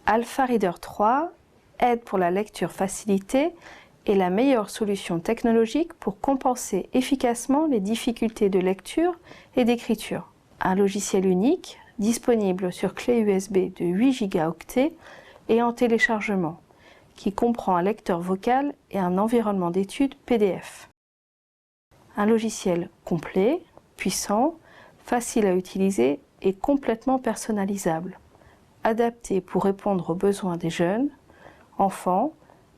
Alpha Reader 3 aide pour la lecture facilitée et la meilleure solution technologique pour compenser efficacement les difficultés de lecture et d'écriture. Un logiciel unique, disponible sur clé USB de 8 Go et en téléchargement, qui comprend un lecteur vocal et un environnement d'étude PDF. Un logiciel complet, puissant, facile à utiliser et complètement personnalisable, adapté pour répondre aux besoins des jeunes, enfants,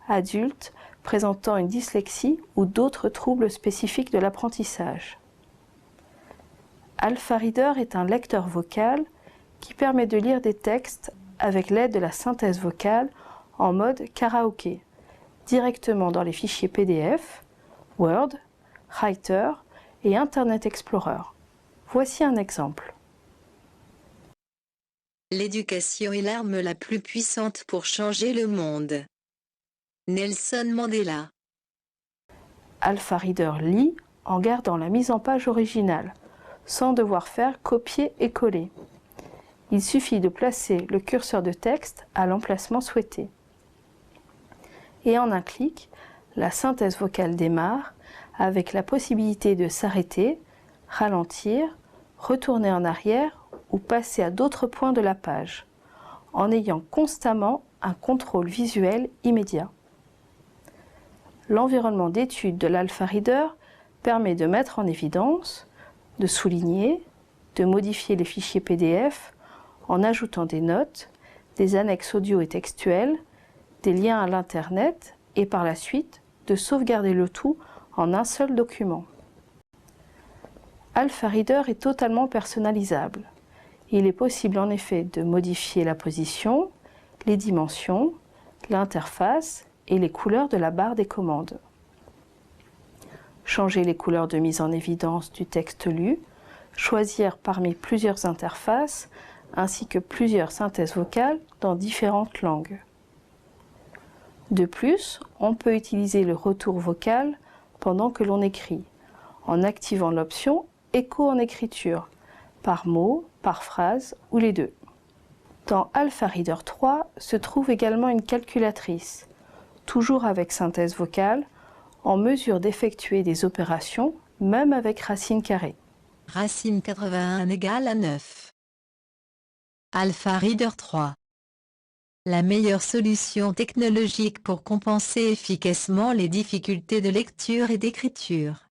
adultes présentant une dyslexie ou d'autres troubles spécifiques de l'apprentissage. Alpha Reader est un lecteur vocal qui permet de lire des textes avec l'aide de la synthèse vocale en mode karaoké, directement dans les fichiers PDF, Word, Writer et Internet Explorer. Voici un exemple. L'éducation est l'arme la plus puissante pour changer le monde. Nelson Mandela. Alpha Reader lit en gardant la mise en page originale, sans devoir faire copier et coller. Il suffit de placer le curseur de texte à l'emplacement souhaité. Et en un clic, la synthèse vocale démarre avec la possibilité de s'arrêter, ralentir, retourner en arrière ou passer à d'autres points de la page, en ayant constamment un contrôle visuel immédiat. L'environnement d'étude de l'Alpha Reader permet de mettre en évidence, de souligner, de modifier les fichiers PDF en ajoutant des notes, des annexes audio et textuelles, des liens à l'Internet et par la suite de sauvegarder le tout en un seul document. Alpha Reader est totalement personnalisable. Il est possible en effet de modifier la position, les dimensions, l'interface et les couleurs de la barre des commandes. Changer les couleurs de mise en évidence du texte lu, choisir parmi plusieurs interfaces ainsi que plusieurs synthèses vocales dans différentes langues. De plus, on peut utiliser le retour vocal pendant que l'on écrit, en activant l'option Écho en écriture, par mot, par phrase ou les deux. Dans Alpha Reader 3 se trouve également une calculatrice, toujours avec synthèse vocale, en mesure d'effectuer des opérations, même avec racine carrée. Racine 81 égale à 9. Alpha Reader 3. La meilleure solution technologique pour compenser efficacement les difficultés de lecture et d'écriture.